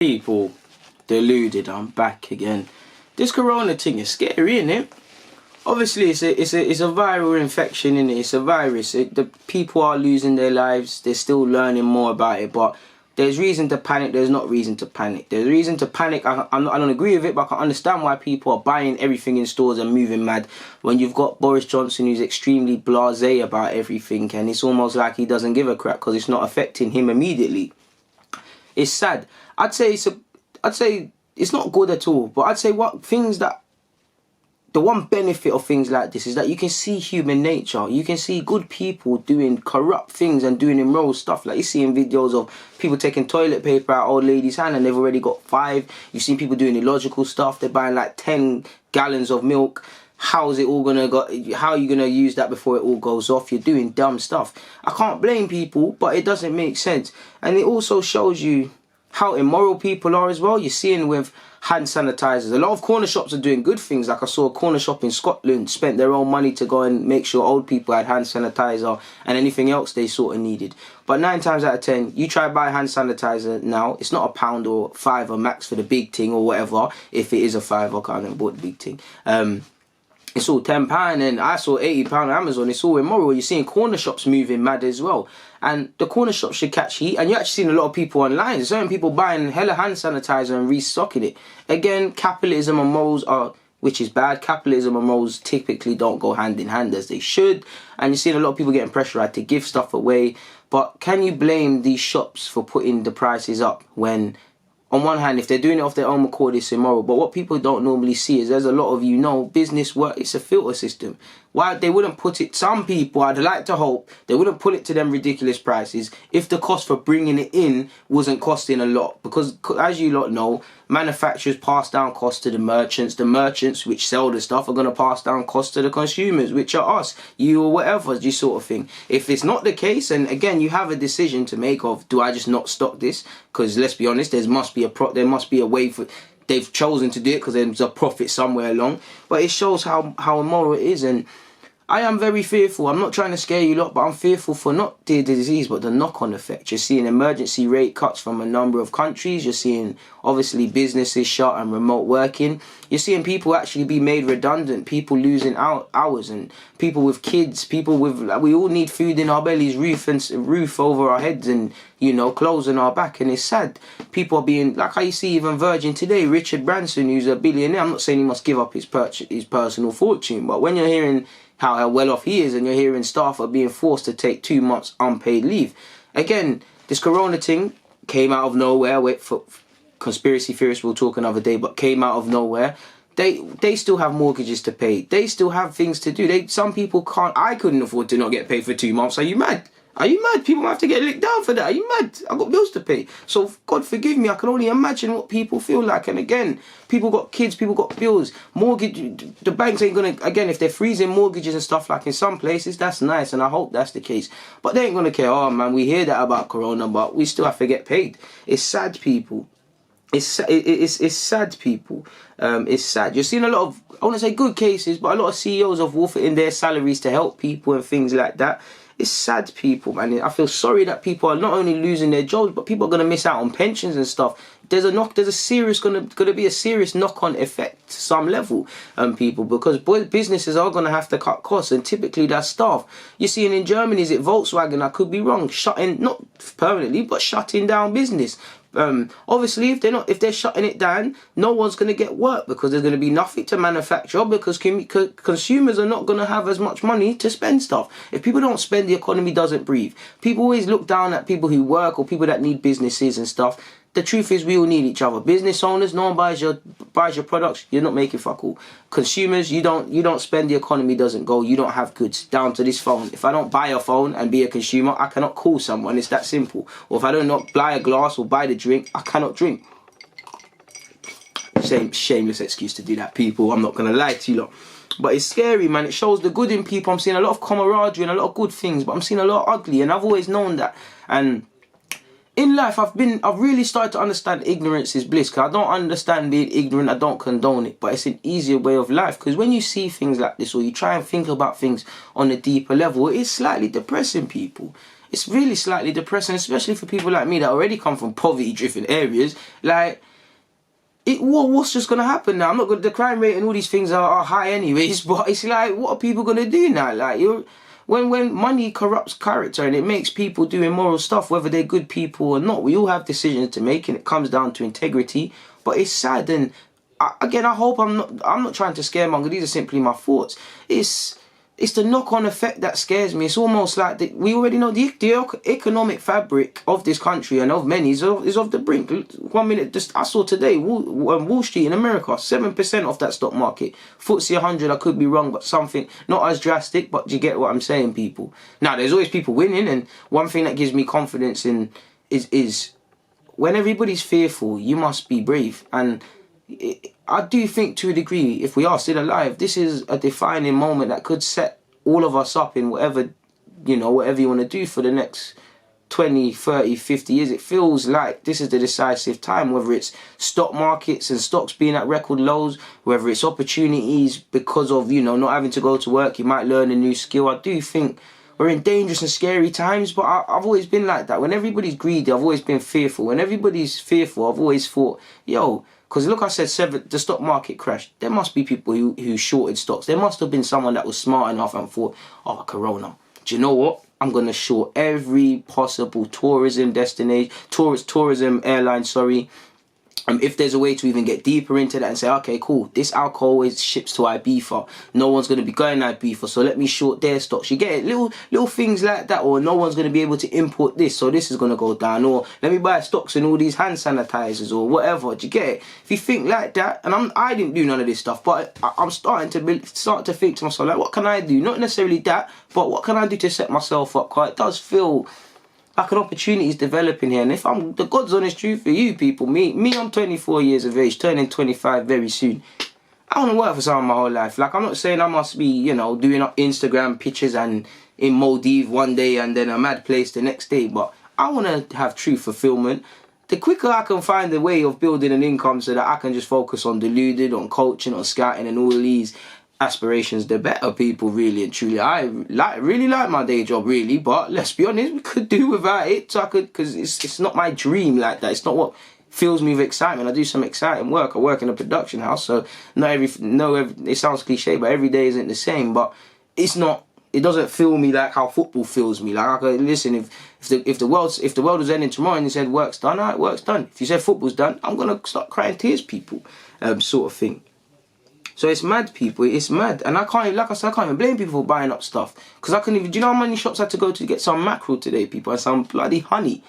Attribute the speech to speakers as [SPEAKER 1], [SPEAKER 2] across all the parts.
[SPEAKER 1] People, deluded, I'm back again. This corona thing is scary, isn't it? Obviously, it's a viral infection, innit? It's a virus. The people are losing their lives. They're still learning more about it, but there's reason to panic. There's not reason to panic. There's reason to panic. I don't agree with it, but I can understand why people are buying everything in stores and moving mad when you've got Boris Johnson, who's extremely blasé about everything, and it's almost like he doesn't give a crap because it's not affecting him immediately. It's sad. I'd say it's not good at all. But I'd say the one benefit of things like this is that you can see human nature. You can see good people doing corrupt things and doing immoral stuff. Like you see in videos of people taking toilet paper out old lady's hand and they've already got 5. You've seen people doing illogical stuff. They're buying like 10 gallons of milk. How's it all gonna go? How are you gonna use that before it all goes off? You're doing dumb stuff. I can't blame people, but it doesn't make sense. And it also shows you how immoral people are as well. You're seeing with hand sanitizers. A lot of corner shops are doing good things. Like I saw a corner shop in Scotland spent their own money to go and make sure old people had hand sanitizer and anything else they sort of needed. But 9 times out of 10, you try to buy hand sanitizer now, it's not £1 or £5 max for the big thing or whatever. If it is a £5, I can't bought the big thing. It's all £10 and I saw £80 on Amazon. It's all immoral. You're seeing corner shops moving mad as well. And the corner shops should catch heat. And you're actually seeing a lot of people online. There's certain people buying hella hand sanitizer and restocking it. Again, capitalism and morals are, which is bad. Capitalism and morals typically don't go hand in hand as they should. And you're seeing a lot of people getting pressurized to give stuff away. But can you blame these shops for putting the prices up when, on one hand, if they're doing it off their own accord, it's immoral. But what people don't normally see is, as a lot of you know, business work, it's a filter system. Why they wouldn't put it, some people, I'd like to hope, they wouldn't put it to them ridiculous prices if the cost for bringing it in wasn't costing a lot. Because, as you lot know, manufacturers pass down costs to the merchants. The merchants, which sell the stuff, are going to pass down costs to the consumers, which are us, you or whatever, this sort of thing. If it's not the case, and again, you have a decision to make of, do I just not stock this? Because let's be honest, there must be a way for... They've chosen to do it because there's a profit somewhere along. But it shows how immoral it is. And I am very fearful. I'm not trying to scare you lot, but I'm fearful for not the disease, but the knock-on effect. You're seeing emergency rate cuts from a number of countries. You're seeing, obviously, businesses shut and remote working. You're seeing people actually be made redundant, people losing hours, and people with kids, people with... Like, we all need food in our bellies, roof over our heads, and, you know, clothes on our back. And it's sad. People are being... Like I see even Virgin today, Richard Branson, who's a billionaire. I'm not saying he must give up his personal fortune, but when you're hearing how well off he is, and you're hearing staff are being forced to take 2 months unpaid leave. Again, this corona thing came out of nowhere. Wait, for conspiracy theorists, we'll talk another day, but came out of nowhere. They still have mortgages to pay. They still have things to do. Some people can't. I couldn't afford to not get paid for 2 months. Are you mad? Are you mad? People have to get licked down for that. Are you mad? I've got bills to pay. So, God forgive me, I can only imagine what people feel like. And again, people got kids, people got bills. Mortgage, the banks ain't going to, again, if they're freezing mortgages and stuff like in some places, that's nice. And I hope that's the case. But they ain't going to care. Oh, man, we hear that about Corona, but we still have to get paid. It's sad, people. It's sad, people. It's sad. You're seeing a lot of, I want to say good cases, but a lot of CEOs have forfeiting their salaries to help people and things like that. It's sad, people, man. I feel sorry that people are not only losing their jobs, but people are going to miss out on pensions and stuff. There's a serious going to be a serious knock-on effect to some level, people, because businesses are going to have to cut costs, and typically that's staff. You're seeing in Germany, is it Volkswagen? I could be wrong. Shutting, not permanently, but shutting down business. Obviously, if they're shutting it down, no one's going to get work because there's going to be nothing to manufacture, because consumers are not going to have as much money to spend stuff. If people don't spend, the economy doesn't breathe. People always look down at people who work or people that need businesses and stuff. The truth is, we all need each other. Business owners, no one buys your products, you're not making fuck all. Consumers, you don't spend, the economy doesn't go. You don't have goods. Down to this phone. If I don't buy a phone and be a consumer, I cannot call someone. It's that simple. Or if I don't not buy a glass or buy the drink, I cannot drink. Shameless excuse to do that, people. I'm not gonna lie to you lot. But it's scary, man. It shows the good in people. I'm seeing a lot of camaraderie and a lot of good things, but I'm seeing a lot of ugly, and I've always known that. And in life, I've really started to understand ignorance is bliss. Because I don't understand being ignorant, I don't condone it, but it's an easier way of life. Because when you see things like this, or you try and think about things on a deeper level, it's slightly depressing, people. it's really slightly depressing, especially for people like me that already come from poverty-driven areas. Like, what's just gonna happen now? I'm not gonna. The crime rate and all these things are high anyways, but it's like, what are people gonna do now? Like, when money corrupts character and it makes people do immoral stuff, whether they're good people or not, we all have decisions to make, and it comes down to integrity. But it's sad, and again, I hope I'm not trying to scaremonger. These are simply my thoughts. It's the knock-on effect that scares me. It's almost like we already know the economic fabric of this country and of many is of the brink. 1 minute, I saw today, Wall Street in America, 7% off that stock market. FTSE 100, I could be wrong, but something not as drastic, but you get what I'm saying, people. Now, there's always people winning, and one thing that gives me confidence is when everybody's fearful, you must be brave. And I do think, to a degree, if we are still alive, this is a defining moment that could set all of us up in whatever you want to do for the next 20, 30, 50 years. It feels like this is the decisive time, whether it's stock markets and stocks being at record lows, whether it's opportunities because of, not having to go to work, you might learn a new skill. I do think we're in dangerous and scary times, but I've always been like that. When everybody's greedy, I've always been fearful. When everybody's fearful, I've always thought, because look, I said the stock market crashed. There must be people who shorted stocks. There must have been someone that was smart enough and thought, Corona, do you know what? I'm going to short every possible tourism destination, tourism airline, if there's a way to even get deeper into that and say, okay, cool, this alcohol always ships to Ibiza. No one's going to be going to Ibiza, so let me short their stocks. You get it? Little things like that, or no one's going to be able to import this, so this is going to go down. Or let me buy stocks in all these hand sanitizers or whatever. Do you get it? If you think like that, and I didn't do none of this stuff, but I'm starting to think to myself, like, what can I do? Not necessarily that, but what can I do to set myself up? Because it does feel like an opportunity is developing here. And if I'm the God's honest truth for you people, me, I'm 24 years of age, turning 25 very soon. I want to work for someone my whole life. Like, I'm not saying I must be, doing up Instagram pictures and in Maldives one day and then a mad place the next day. But I want to have true fulfillment. The quicker I can find a way of building an income so that I can just focus on Deluded, on coaching, on scouting and all these aspirations, the better, people, really and truly. I really like my day job, really, but let's be honest, we could do without it. So because it's not my dream like that. It's not what fills me with excitement. I do some exciting work. I work in a production house, so it sounds cliche, but every day isn't the same. But it's not. It doesn't fill me like how football fills me. Like, I could listen, if the world was ending tomorrow and you said work's done, alright, work's done. If you said football's done, I'm gonna start crying tears, people, sort of thing. So it's mad, people. It's mad, and I can't even blame people for buying up stuff, because I couldn't even. Do you know how many shops I had to go to get some mackerel today, people, and some bloody honey,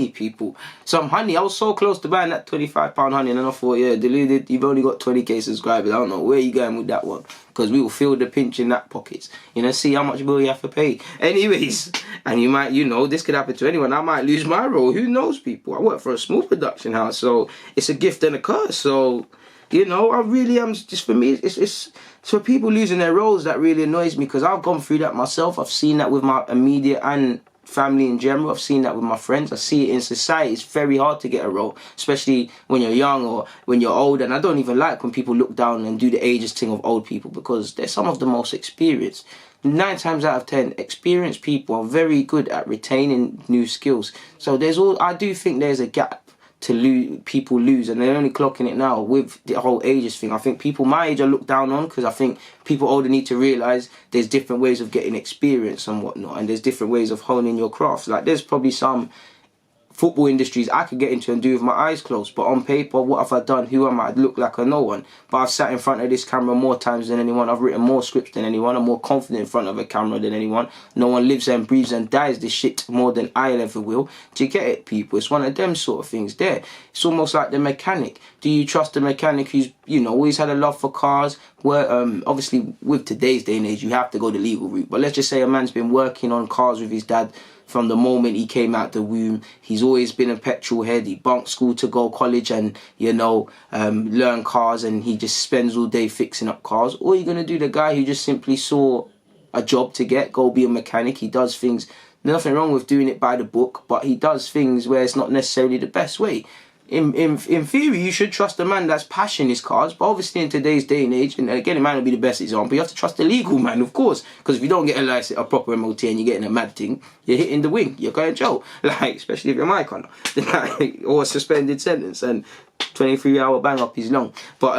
[SPEAKER 1] people, some honey. I was so close to buying that £25 honey, and then I thought, yeah, Deluded, you've only got 20k subscribers. I don't know where you going with that one, because we will feel the pinch in that pockets. See how much bill you have to pay. Anyways, and you might, this could happen to anyone. I might lose my role. Who knows, people? I work for a small production house, so it's a gift and a curse. So, I really am, just for me, it's for people losing their roles that really annoys me, because I've gone through that myself. I've seen that with my immediate and family in general. I've seen that with my friends. I see it in society. It's very hard to get a role, especially when you're young or when you're old. And I don't even like when people look down and do the ageist thing of old people, because they're some of the most experienced. 9 times out of 10, experienced people are very good at retaining new skills. So I do think there's a gap to people lose, and they're only clocking it now with the whole ages thing. I think people my age are looked down on, because I think people older need to realise there's different ways of getting experience and whatnot, and there's different ways of honing your craft. Like, there's probably some football industries I could get into and do with my eyes closed, but on paper, what have I done? Who am I? I'd look like a no one. But I've sat in front of this camera more times than anyone. I've written more scripts than anyone. I'm more confident in front of a camera than anyone. No one lives and breathes and dies this shit more than I ever will. Do you get it, people? It's one of them sort of things there. It's almost like the mechanic. Do you trust the mechanic who's, always had a love for cars? Where, obviously, with today's day and age, you have to go the legal route. But let's just say a man's been working on cars with his dad from the moment he came out the womb. He's always been a petrol head. He bunked school to go college and, learn cars, and he just spends all day fixing up cars. Or you're going to do the guy who just simply saw a job to go be a mechanic. He does things, nothing wrong with doing it by the book, but he does things where it's not necessarily the best way. in theory, you should trust a man that's passion his cards, but obviously in today's day and age, and again, it might not be the best example, you have to trust the legal man, of course, because if you don't get a license, a proper MOT, and you're getting a mad thing, you're hitting the wing, you're going to jail, like, especially if you're my kind of, or a suspended sentence, and 23-hour bang up is long. But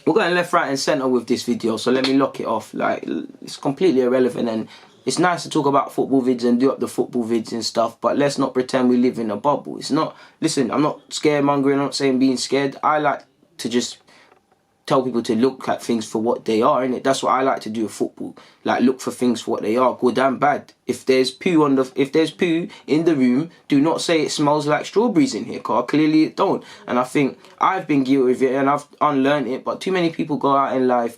[SPEAKER 1] we're going left, right, and centre with this video, so let me lock it off. Like, it's completely irrelevant, and it's nice to talk about football vids and do up the football vids and stuff, but let's not pretend we live in a bubble. It's not, listen, I'm not scaremongering, I'm not saying being scared. I like to just tell people to look at things for what they are, innit? That's what I like to do with football. Like, look for things for what they are, good and bad. If there's poo in the room, do not say it smells like strawberries in here, cause clearly it don't. And I think I've been guilty of it and I've unlearned it, but too many people go out in life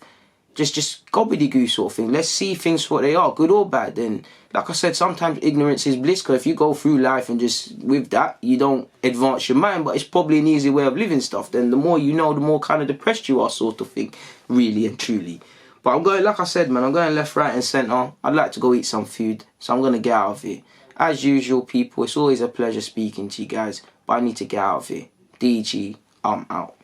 [SPEAKER 1] just gobbledygoo sort of thing. Let's see things for what they are, good or bad. And like I said, sometimes ignorance is bliss, because if you go through life and just with that, you don't advance your mind, but it's probably an easy way of living stuff. Then the more you know, the more kind of depressed you are, sort of thing, really and truly. But I'm going, like I said, man, I'm going left, right and centre. I'd like to go eat some food, so I'm going to get out of here. As usual, people, it's always a pleasure speaking to you guys, but I need to get out of here. DG, I'm out.